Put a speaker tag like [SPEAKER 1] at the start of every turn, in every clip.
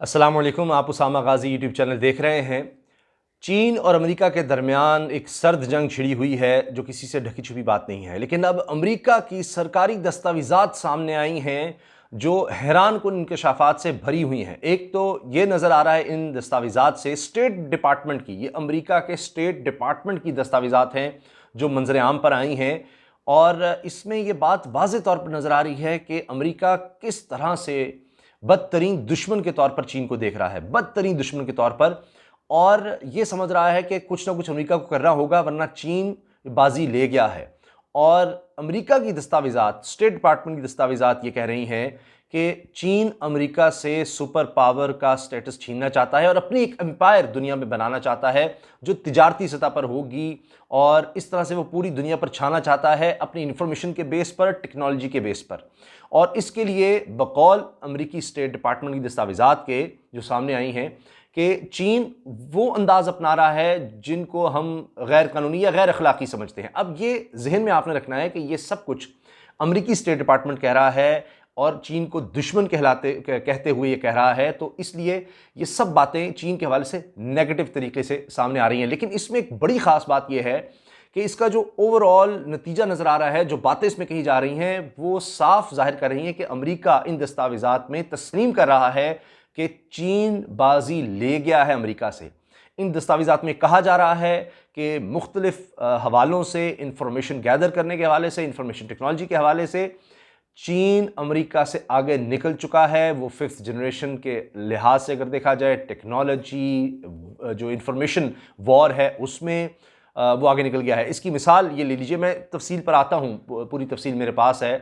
[SPEAKER 1] अस्सलाम वालेकुम। आप उसामा गाजी यूट्यूब चैनल देख रहे हैं। चीन और अमेरिका के दरमियान एक सर्द जंग छिड़ी हुई है जो किसी से ढकी छुपी बात नहीं है, लेकिन अब अमेरिका की सरकारी दस्तावेजात सामने आई हैं जो हैरान कुन इंकशाफात से भरी हुई हैं। एक तो ये नज़र आ रहा है इन दस्तावेजात से स्टेट डिपार्टमेंट की, ये अमेरिका के स्टेट डिपार्टमेंट की दस्तावेजात हैं जो मंजर आम पर आई हैं, और इसमें यह बात वाज़े तौर पर नज़र आ रही है कि अमेरिका किस तरह से बदतरीन दुश्मन के तौर पर चीन को देख रहा है, बदतरीन दुश्मन के तौर पर। और यह समझ रहा है कि कुछ ना कुछ अमेरिका को करना होगा वरना चीन बाजी ले गया है। और अमेरिका की दस्तावेजात, स्टेट डिपार्टमेंट की दस्तावेजात ये कह रही हैं कि चीन अमेरिका से सुपर पावर का स्टेटस छीनना चाहता है और अपनी एक एम्पायर दुनिया में बनाना चाहता है जो तिजारती सतह पर होगी, और इस तरह से वो पूरी दुनिया पर छाना चाहता है अपनी इंफॉर्मेशन के बेस पर, टेक्नोलॉजी के बेस पर। और इसके लिए बकौल अमेरिकी स्टेट डिपार्टमेंट की दस्तावेजात के जो सामने आई हैं कि चीन वो अंदाज अपना रहा है जिनको हम गैर कानूनी या गैर अखलाकी समझते हैं। अब ये जहन में आपने रखना है कि ये सब कुछ अमेरिकी स्टेट डिपार्टमेंट कह रहा है और चीन को दुश्मन कहते हुए ये कह रहा है, तो इसलिए ये सब बातें चीन के हवाले से नेगेटिव तरीके से सामने आ रही हैं। लेकिन इसमें एक बड़ी ख़ास बात यह है कि इसका जो ओवरऑल नतीजा नज़र आ रहा है, जो बातें इसमें कही जा रही हैं, वो साफ जाहिर कर रही हैं कि अमेरिका इन दस्तावेजात में तस्लीम कर रहा है कि चीन बाजी ले गया है अमेरिका से। इन दस्तावेजात में कहा जा रहा है कि मुख्तलिफ हवालों से, इंफॉर्मेशन गैदर करने के हवाले से, इंफॉर्मेशन टेक्नोलॉजी के हवाले से चीन अमेरिका से आगे निकल चुका है। वो फिफ्थ जनरेशन के लिहाज से अगर देखा जाए, टेक्नोलॉजी, जो इंफॉर्मेशन वॉर है उसमें वो आगे निकल गया है। इसकी मिसाल ये ले लीजिए, मैं तफसील पर आता हूँ, पूरी तफसील मेरे पास है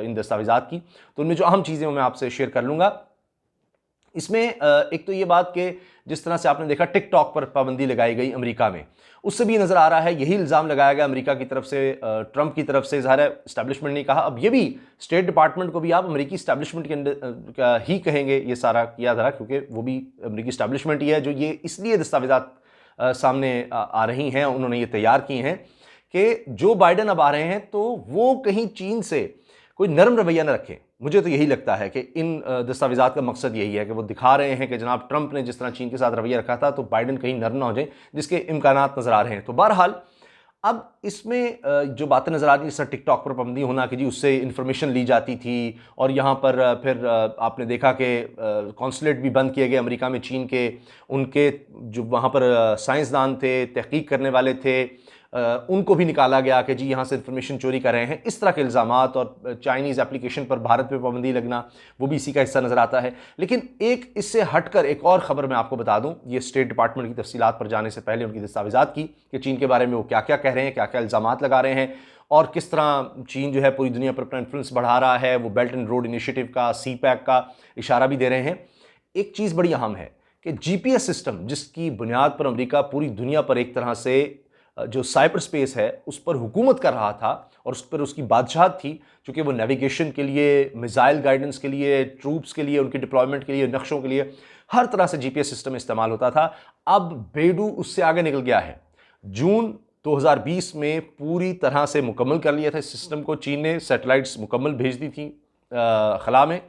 [SPEAKER 1] इन दस्तावेजात की, तो उनमें जो अहम चीज़ें मैं आपसे शेयर कर लूँगा। इसमें एक तो ये बात कि जिस तरह से आपने देखा टिकटॉक पर पाबंदी लगाई गई अमेरिका में, उससे भी नज़र आ रहा है, यही इल्ज़ाम लगाया गया अमेरिका की तरफ से, ट्रंप की तरफ से। ज़ाहिर है इस्टेब्लिशमेंट ने कहा, अब ये भी स्टेट डिपार्टमेंट को भी आप अमेरिकी इस्टेब्लिशमेंट के अंदर ही कहेंगे ये सारा किया था, क्योंकि वो भी अमेरिकी इस्टेब्लिशमेंट ही है जो ये इसलिए दस्तावेजात सामने आ रही हैं, उन्होंने ये तैयार की हैं कि जो बाइडन अब आ रहे हैं तो वो कहीं चीन से कोई नरम रवैया न रखें। मुझे तो यही लगता है कि इन दस्तावेजात का मकसद यही है कि वो दिखा रहे हैं कि जनाब ट्रंप ने जिस तरह चीन के साथ रवैया रखा था तो बाइडन कहीं नरम ना हो जाए, जिसके इम्कानात नज़र आ रहे हैं। तो बहरहाल अब इसमें जो बातें नज़र आ रही हैं, जैसे टिकटॉक पर पाबंदी होना कि जी उससे इन्फॉर्मेशन ली जाती थी, और यहाँ पर फिर आपने देखा कि कॉन्सुलेट भी बंद किए गए अमेरिका में चीन के। उनके जो वहाँ पर साइंसदान थे, तहकीक करने वाले थे, उनको भी निकाला गया कि जी यहाँ से इन्फॉर्मेशन चोरी कर रहे हैं। इस तरह के इल्ज़ामात, और चाइनीज़ एप्लीकेशन पर भारत पे पाबंदी लगना, वो भी इसी का हिस्सा नज़र आता है। लेकिन एक इससे हटकर एक और ख़बर मैं आपको बता दूँ, ये स्टेट डिपार्टमेंट की तफसीलात पर जाने से पहले उनकी दस्तावेजात की कि चीन के बारे में वो क्या क्या कह रहे हैं, क्या क्या इल्ज़ामात लगा रहे हैं, और किस तरह चीन जो है पूरी दुनिया पर अपना इन्फ्लुएंस बढ़ा रहा है। वो बेल्ट एंड रोड इनिशिएटिव का, CPEC का इशारा भी दे रहे हैं। एक चीज़ बड़ी अहम है कि GPS सिस्टम, जिसकी बुनियाद पर अमेरिका पूरी दुनिया पर एक तरह से जो साइबर स्पेस है उस पर हुकूमत कर रहा था और उस पर उसकी बादशाहत थी, क्योंकि वो नेविगेशन के लिए, मिसाइल गाइडेंस के लिए, ट्रूप्स के लिए, उनके डिप्लॉयमेंट के लिए, नक्शों के लिए, हर तरह से GPS सिस्टम इस्तेमाल होता था। अब बेडू उससे आगे निकल गया है। जून 2020 में पूरी तरह से मुकम्मल कर लिया था इस सिस्टम को चीन ने, सैटेलाइट्स मुकम्मल भेज दी थी खला में।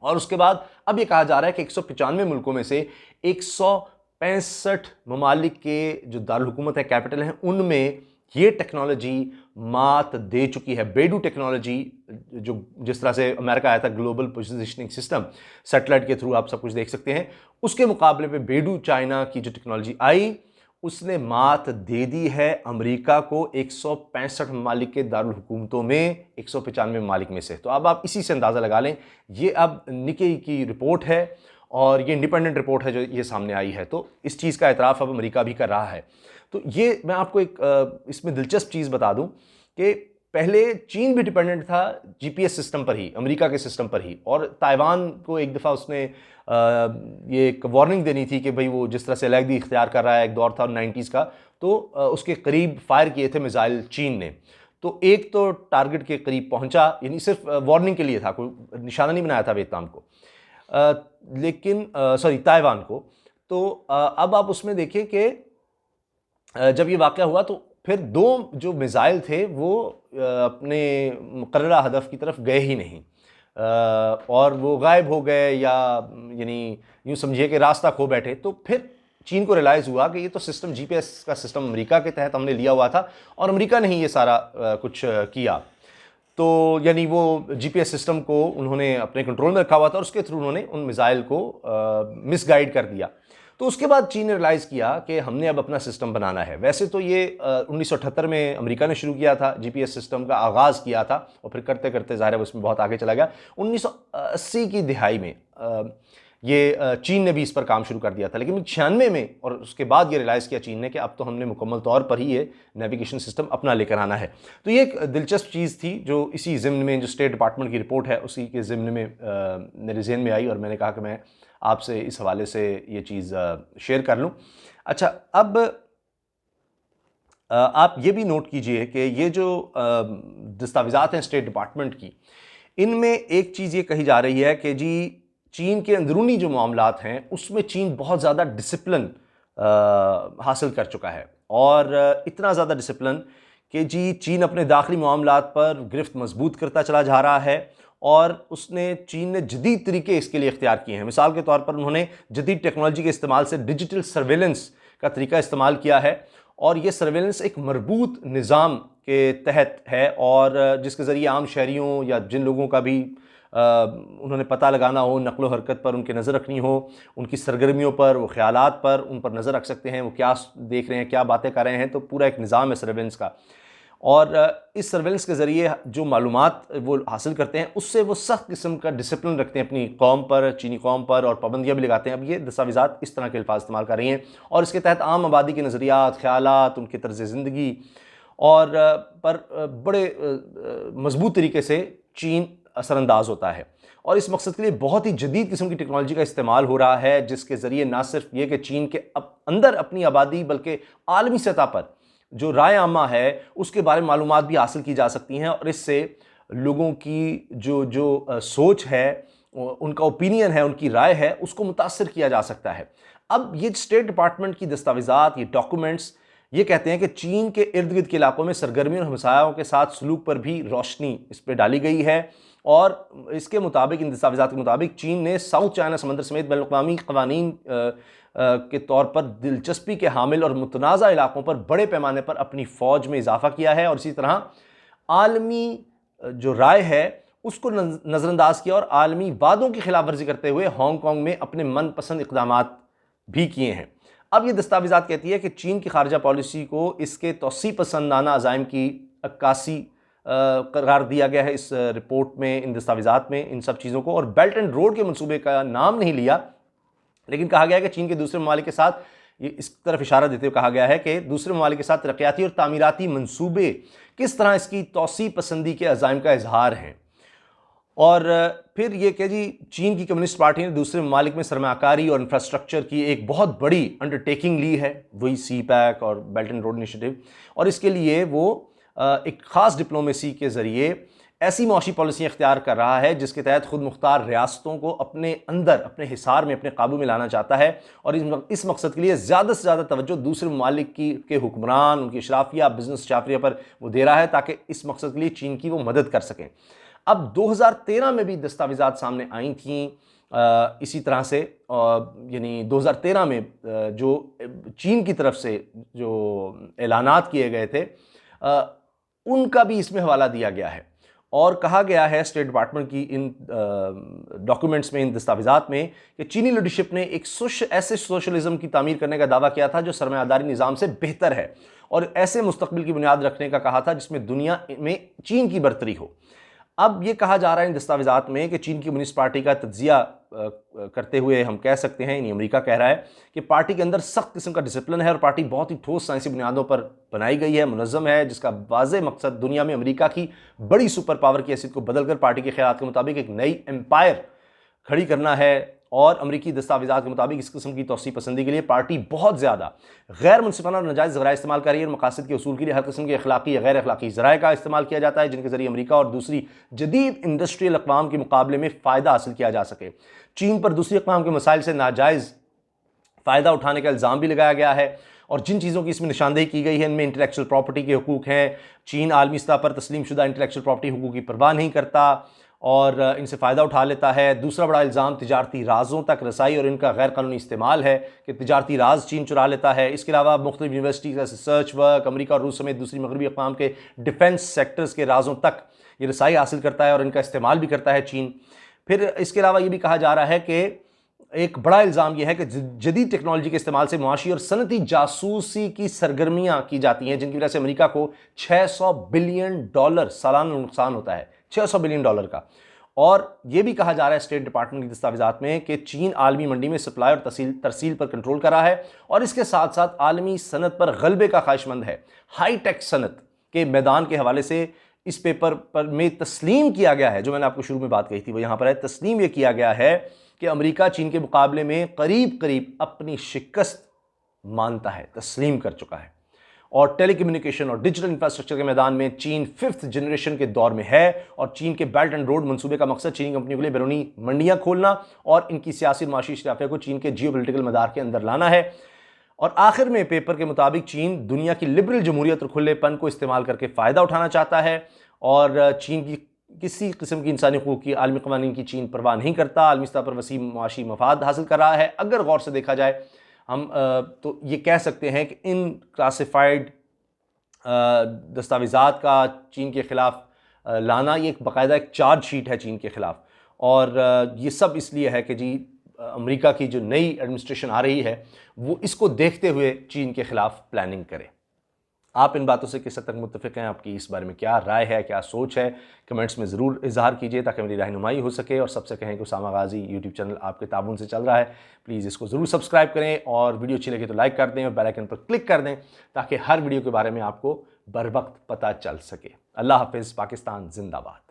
[SPEAKER 1] और उसके बाद अब ये कहा जा रहा है कि 195 मुल्कों में से 165 ममालिक के जो दारुल हुकूमत है, कैपिटल हैं, उनमें ये टेक्नोलॉजी मात दे चुकी है। बेडू टेक्नोलॉजी, जो जिस तरह से अमेरिका आया था ग्लोबल पोजिशनिंग सिस्टम, सैटेलाइट के थ्रू आप सब कुछ देख सकते हैं, उसके मुकाबले में बेडू चाइना की जो टेक्नोलॉजी आई उसने मात दे दी है अमेरिका को 165 ममालिक के दारुल हुकूमतों में 195 ममालिक में से। तो अब आप इसी से अंदाज़ा लगा लें, ये अब निके की रिपोर्ट है और ये इंडिपेंडेंट रिपोर्ट है जो ये सामने आई है। तो इस चीज़ का एतराफ़ अब अमेरिका भी कर रहा है। तो ये मैं आपको एक इसमें दिलचस्प चीज़ बता दूं कि पहले चीन भी डिपेंडेंट था GPS सिस्टम पर ही, अमेरिका के सिस्टम पर ही, और ताइवान को एक दफ़ा उसने ये एक वार्निंग देनी थी कि भाई वो जिस तरह से अलहदी इख्तियार कर रहा है, एक दौर था 90s का, तो उसके करीब फायर किए थे मिसाइल चीन ने। तो एक तो टारगेट के करीब पहुंचा, यानी सिर्फ वार्निंग के लिए था, कोई निशाना नहीं बनाया था वियतनाम को, लेकिन सॉरी ताइवान को। तो अब आप उसमें देखिए कि जब ये वाक़या हुआ तो फिर दो जो मिसाइल थे वो अपने मुकर्ररा हदफ की तरफ गए ही नहीं, और वो गायब हो गए, या यानी यूँ समझिए कि रास्ता खो बैठे, तो फिर चीन को रियलाइज़ हुआ कि ये तो सिस्टम जीपीएस का सिस्टम अमेरिका के तहत हमने लिया हुआ था और अमेरिका ने ही ये सारा कुछ किया। तो यानी वो जीपीएस सिस्टम को उन्होंने अपने कंट्रोल में रखा हुआ था और उसके थ्रू उन्होंने उन मिसाइल को मिसगाइड कर दिया। तो उसके बाद चीन ने रियलाइज़ किया कि हमने अब अपना सिस्टम बनाना है। वैसे तो ये 1978 में अमेरिका ने शुरू किया था, जीपीएस सिस्टम का आगाज़ किया था और फिर करते करते ज़ाहिर है उसमें बहुत आगे चला गया। 1980 की दिहाई में ये चीन ने भी इस पर काम शुरू कर दिया था, लेकिन 96 में और उसके बाद ये रियलाइज़ किया चीन ने कि अब तो हमने मुकम्मल तौर पर ही ये नेविगेशन सिस्टम अपना लेकर आना है। तो ये एक दिलचस्प चीज़ थी जो इसी ज़िम्न में, जो स्टेट डिपार्टमेंट की रिपोर्ट है उसी के ज़िम्न में मेरे ज़हन में आई और मैंने कहा कि मैं आपसे इस हवाले से ये चीज़ शेयर कर लूँ। अच्छा, अब आप ये भी नोट कीजिए कि ये जो दस्तावेज़ात हैं स्टेट डिपार्टमेंट की, इनमें एक चीज़ ये कही जा रही है कि जी चीन के अंदरूनी जो मामलात हैं उसमें चीन बहुत ज़्यादा डिसिप्लिन हासिल कर चुका है और इतना ज़्यादा डिसिप्लिन कि जी चीन अपने दाखिली मामलात पर गिरफ्त मजबूत करता चला जा रहा है और चीन ने जदीद तरीके इसके लिए इख्तियार किए हैं। मिसाल के तौर पर उन्होंने जदीद टेक्नोलॉजी के इस्तेमाल से डिजिटल सर्वेलेंस का तरीका इस्तेमाल किया है और ये सर्वेलेंस एक मरबूत निज़ाम के तहत है और जिसके ज़रिए आम शहरियों या जिन लोगों का भी उन्होंने पता लगाना हो, नक़्ल हरकत पर उनकी नज़र रखनी हो, उनकी सरगर्मियों पर, वो ख़यालात पर उन पर नज़र रख सकते हैं, वो क्या देख रहे हैं, क्या बातें कर रहे हैं। तो पूरा एक निज़ाम है सर्वेलेंस का और इस सर्वेलेंस के ज़रिए जो मालूमात वो हासिल करते हैं उससे वो सख्त किस्म का डिसिप्लिन रखते हैं अपनी कौम पर, चीनी कौम पर, और पाबंदियाँ भी लगाते हैं। अब ये दस्तावेज़ात इस तरह के अल्फाज इस्तेमाल कर रही हैं और इसके तहत आम आबादी के नज़रियात, ख़यालात, उनके तर्ज़ ज़िंदगी और पर बड़े मजबूत तरीके से चीन असरअंदाज होता है और इस मकसद के लिए बहुत ही जदीद किस्म की टेक्नोलॉजी का इस्तेमाल हो रहा है, जिसके ज़रिए ना सिर्फ ये कि चीन के अंदर अपनी आबादी बल्कि आलमी सतह पर जो राय आमा है उसके बारे में मालूमात भी हासिल की जा सकती हैं और इससे लोगों की जो सोच है, उनका ओपिनियन है, उनकी राय है, उसको मुतासर किया जा सकता है। अब ये स्टेट डिपार्टमेंट की दस्तावेज़ात, ये डॉक्यूमेंट्स ये कहते हैं कि चीन के इर्द गिर्द के इलाकों में सरगर्मी और हमसायों के साथ सलूक पर भी रोशनी इस पर डाली गई है और इसके मुताबिक, इन दस्तावेज़ात के मुताबिक, चीन ने साउथ चाइना समंदर समेत बैनुल-अक़वामी क़वानीन के तौर पर दिलचस्पी के हामिल और मुतनाज़ा इलाकों पर बड़े पैमाने पर अपनी फ़ौज में इजाफा किया है और इसी तरह आलमी जो राय है उसको नज़रअंदाज किया और आलमी वादों की खिलाफ वर्जी करते हुए हांगकांग में अपने मनपसंद इक़दामात भी किए हैं। अब ये दस्तावेज़ात कहती है कि चीन की खारजा पॉलिसी को इसके तौसी पसंदाना अज़ाइम की अक्कासी करार दिया गया है इस रिपोर्ट में, इन दस्तावेज़ात में, इन सब चीज़ों को। और बेल्ट एंड रोड के मंसूबे का नाम नहीं लिया, लेकिन कहा गया है कि चीन के दूसरे ममालिक के साथ, ये इस तरफ इशारा देते हुए कहा गया है कि दूसरे ममालिक के साथ तरक्याती और तामीराती मंसूबे किस तरह इसकी तौसी पसंदी के अज़ाइम का इजहार है। और फिर ये कि जी चीन की कम्युनिस्ट पार्टी ने दूसरे ममालिक में सरमाकारी और इंफ्रास्ट्रक्चर की एक बहुत बड़ी अंडरटेकिंग ली है, वही सी पैक और बेल्ट एंड रोड इनिशिएटिव, और इसके लिए वो एक ख़ास डिप्लोमेसी के ज़रिए ऐसी मौशी पॉलिसियाँ इख्तियार कर रहा है जिसके तहत खुद मुख्तार रियासतों को अपने अंदर, अपने हिसार में, अपने काबू में लाना चाहता है और इस मकसद के लिए ज़्यादा से ज़्यादा तवज्जो दूसरे ममालिक के हुक्मरान, उनकी अशराफिया, बिजनेस शाफिया पर वो दे रहा है ताकि इस मकसद के लिए चीन की वो मदद कर सकें। अब 2013 में भी दस्तावेज़ात सामने आई थी इसी तरह से, यानी 2013 में जो चीन की तरफ से जो ऐलानात किए गए थे उनका भी इसमें हवाला दिया गया है और कहा गया है स्टेट डिपार्टमेंट की इन डॉक्यूमेंट्स में, इन दस्तावेज़ात में, कि चीनी लीडरशिप ने एक ऐसे सोशलिज्म की तामीर करने का दावा किया था जो सरमायादारी निज़ाम से बेहतर है और ऐसे मुस्तकबिल की बुनियाद रखने का कहा था जिसमें दुनिया में चीन की बरतरी हो। अब ये कहा जा रहा है इन दस्तावेज़ात में कि चीन की कम्युनिस्ट पार्टी का तज्जिया करते हुए हम कह सकते हैं, यानी अमेरिका कह रहा है कि पार्टी के अंदर सख्त किस्म का डिसिप्लिन है और पार्टी बहुत ही ठोस साइंसी बुनियादों पर बनाई गई है, मुनज़्ज़म है, जिसका वाज़ेह मकसद दुनिया में अमेरिका की बड़ी सुपर पावर की हैसियत को बदलकर पार्टी के ख़यालात के मुताबिक एक नई एम्पायर खड़ी करना है। और अमरीकी दस्तावेज़ात के मुताबिक इस किस्म की तौसी पसंदी के लिए पार्टी बहुत ज़्यादा गैर मुनसिफाना और नाजायज़ ज़राए इस्तेमाल कर रही है और मकासद के उसूल के लिए हर किस्म के अखलाकी या गैर अखलाकी ज़राए का इस्तेमाल किया जाता है जिनके ज़रिए अमरीका और दूसरी जदीद इंडस्ट्रियल अक़वाम के मुकाबले में फ़ायदा हासिल किया जा सके। चीन पर दूसरी अक़वाम के मसाइल से नाजायज़ फ़ायदा उठाने का इल्ज़ाम भी लगाया गया है और जिन चीज़ों की इसमें निशानदेही की गई है इनमें इंटेलेक्चुअल प्रॉपर्टी के हकूक़ हैं। चीन आलमी सतह पर तस्लीम शुदा इंटेलेक्चुअल प्रॉपर्टी हकूक़ की परवाह नहीं करता और इनसे फ़ायदा उठा लेता है। दूसरा बड़ा इल्ज़ाम तिजारती राज़ों तक रसाई और इनका गैर कानूनी इस्तेमाल है कि तिजारती राज चीन चुरा लेता है। इसके अलावा मुख्तलिफ यूनिवर्सिटी का रिसर्च वर्क, अमरीका और रूस समेत दूसरी मगरबी अक़वाम के डिफेंस सेक्टर्स के राज़ों तक ये रसाई हासिल करता है और इनका इस्तेमाल भी करता है चीन। फिर इसके अलावा ये भी कहा जा रहा है कि एक बड़ा इल्ज़ाम यह है कि जदीद टेक्नोलॉजी के इस्तेमाल से मुआशी और सनती जासूसी की सरगर्मियां की जाती हैं, जिनकी वजह से अमेरिका को $600 बिलियन सालाना नुकसान होता है, $600 बिलियन का। और यह भी कहा जा रहा है स्टेट डिपार्टमेंट की दस्तावेजात में कि चीन आलमी मंडी में सप्लाई और तरसील पर कंट्रोल कर रहा है और इसके साथ साथ आलमी सनत पर गलबे का ख्वाहिशमंद है। हाई टेक सनत के मैदान के हवाले से इस पेपर पर में तस्लीम किया गया है, जो मैंने आपको शुरू में बात कही थी वो यहाँ पर है, तस्लीम यह किया गया है कि अमेरिका चीन के मुकाबले में करीब करीब अपनी शिकस्त मानता है, तस्लीम कर चुका है। और टेलीकम्युनिकेशन और डिजिटल इंफ्रास्ट्रक्चर के मैदान में चीन 5th जनरेशन के दौर में है और चीन के बेल्ट एंड रोड मंसूबे का मकसद चीनी कंपनियों के लिए बैरूनी मंडियां खोलना और इनकी सियासी और माशी शराफे को चीन के जियोपॉलिटिकल मदार के अंदर लाना है। और आखिर में पेपर के मुताबिक चीन दुनिया की लिबरल जमहूरियत और खुलेपन को इस्तेमाल करके फ़ायदा उठाना चाहता है और चीन की किसी किस्म की इंसानी हकूक़ की आलमी क़वानीन की चीन परवाह नहीं करता, आलमी स्तर पर वसी मुआशी मफाद हासिल कर रहा है। अगर गौर से देखा जाए हम तो ये कह सकते हैं कि इन क्लासिफाइड दस्तावेज़ात का चीन के ख़िलाफ़ लाना ये एक बाकायदा एक चार्ज शीट है चीन के ख़िलाफ़, और ये सब इसलिए है कि जी अमेरिका की जो नई एडमिनिस्ट्रेशन आ रही है वो इसको देखते हुए चीन के ख़िलाफ़ प्लानिंग करे। आप इन बातों से किस हद तक मुत्तफ़िक़ हैं, आपकी इस बारे में क्या राय है, क्या सोच है, कमेंट्स में ज़रूर इज़हार कीजिए ताकि मेरी रहनुमाई हो सके। और सबसे कहें कि उसामा गाज़ी यूट्यूब चैनल आपके ताबून से चल रहा है, प्लीज़ इसको ज़रूर सब्सक्राइब करें और वीडियो अच्छी लगे तो लाइक कर दें और बेल आइकन पर क्लिक कर दें ताकि हर वीडियो के बारे में आपको बर वक्त पता चल सके। अल्लाह हाफ़िज़। पाकिस्तान जिंदाबाद।